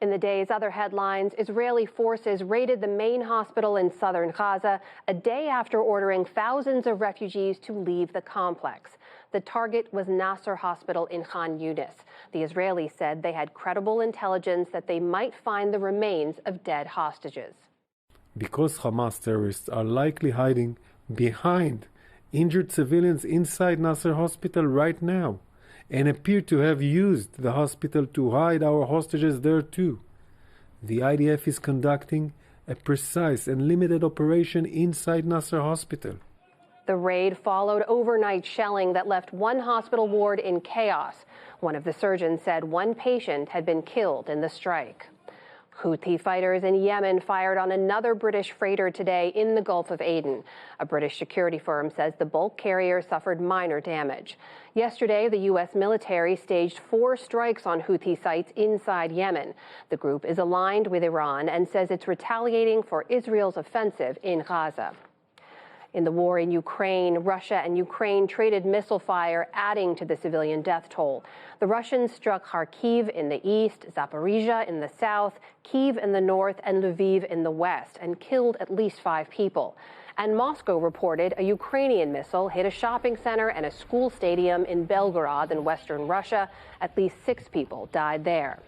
In the day's other headlines, Israeli forces raided the main hospital in southern Gaza a day after ordering thousands of refugees to leave the complex. The target was Nasser Hospital in Khan Yunis. The Israelis said they had credible intelligence that they might find the remains of dead hostages. Because Hamas terrorists are likely hiding behind injured civilians inside Nasser Hospital right now, and appear to have used the hospital to hide our hostages there too. The IDF is conducting a precise and limited operation inside Nasser Hospital. The raid followed overnight shelling that left one hospital ward in chaos. One of the surgeons said one patient had been killed in the strike. Houthi fighters in Yemen fired on another British freighter today in the Gulf of Aden. A British security firm says the bulk carrier suffered minor damage. Yesterday, the U.S. military staged 4 strikes on Houthi sites inside Yemen. The group is aligned with Iran and says it's retaliating for Israel's offensive in Gaza. In the war in Ukraine, Russia and Ukraine traded missile fire, adding to the civilian death toll. The Russians struck Kharkiv in the east, Zaporizhia in the south, Kyiv in the north, and Lviv in the west, and killed at least 5 people. And Moscow reported a Ukrainian missile hit a shopping center and a school stadium in Belgorod in western Russia. At least 6 people died there.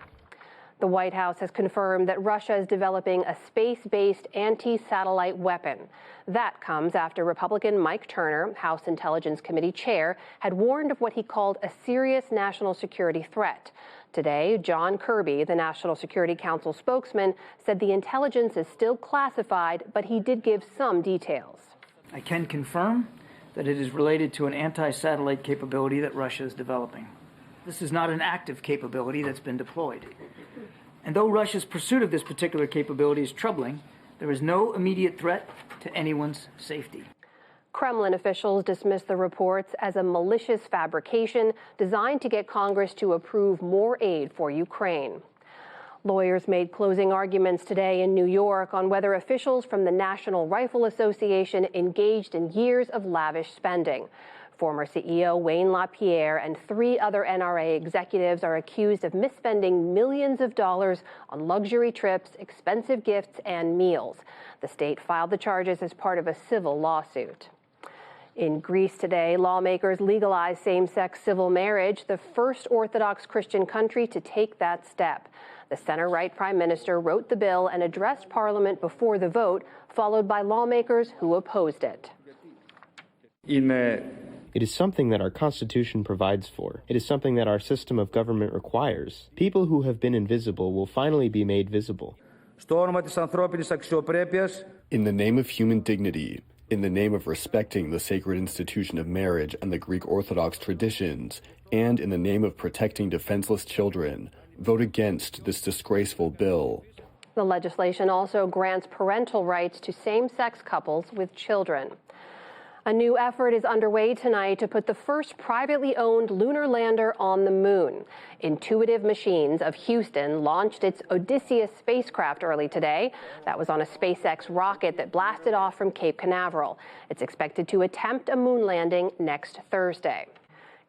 The White House has confirmed that Russia is developing a space-based anti-satellite weapon. That comes after Republican Mike Turner, House Intelligence Committee chair, had warned of what he called a serious national security threat. Today, John Kirby, the National Security Council spokesman, said the intelligence is still classified, but he did give some details. I can confirm that it is related to an anti-satellite capability that Russia is developing. This is not an active capability that's been deployed. And though Russia's pursuit of this particular capability is troubling, there is no immediate threat to anyone's safety. Kremlin officials dismissed the reports as a malicious fabrication designed to get Congress to approve more aid for Ukraine. Lawyers made closing arguments today in New York on whether officials from the National Rifle Association engaged in years of lavish spending. Former CEO Wayne LaPierre and 3 other NRA executives are accused of misspending millions of dollars on luxury trips, expensive gifts, and meals. The state filed the charges as part of a civil lawsuit. In Greece today, lawmakers legalized same-sex civil marriage, the first Orthodox Christian country to take that step. The center-right prime minister wrote the bill and addressed Parliament before the vote, followed by lawmakers who opposed it. It is something that our Constitution provides for. It is something that our system of government requires. People who have been invisible will finally be made visible. In the name of human dignity, in the name of respecting the sacred institution of marriage and the Greek Orthodox traditions, and in the name of protecting defenseless children, vote against this disgraceful bill. The legislation also grants parental rights to same-sex couples with children. A new effort is underway tonight to put the first privately owned lunar lander on the moon. Intuitive Machines of Houston launched its Odysseus spacecraft early today. That was on a SpaceX rocket that blasted off from Cape Canaveral. It's expected to attempt a moon landing next Thursday.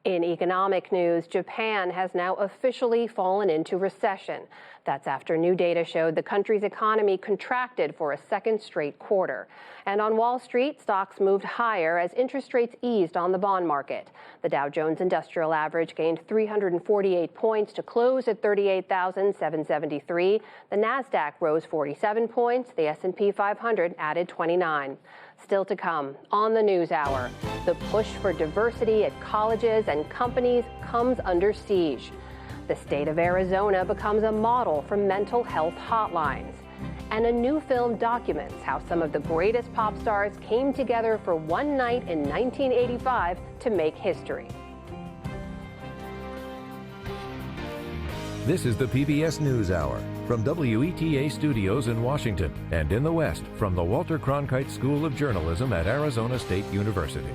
In economic news, Japan has now officially fallen into recession. That's after new data showed the country's economy contracted for a second straight quarter. And on Wall Street, stocks moved higher as interest rates eased on the bond market. The Dow Jones Industrial Average gained 348 points to close at 38,773. The Nasdaq rose 47 points. The S&P 500 added 29. Still to come on the News Hour, the push for diversity at colleges and companies comes under siege. The state of Arizona becomes a model for mental health hotlines. And a new film documents how some of the greatest pop stars came together for one night in 1985 to make history. This is the PBS NewsHour from WETA Studios in Washington and in the West from the Walter Cronkite School of Journalism at Arizona State University.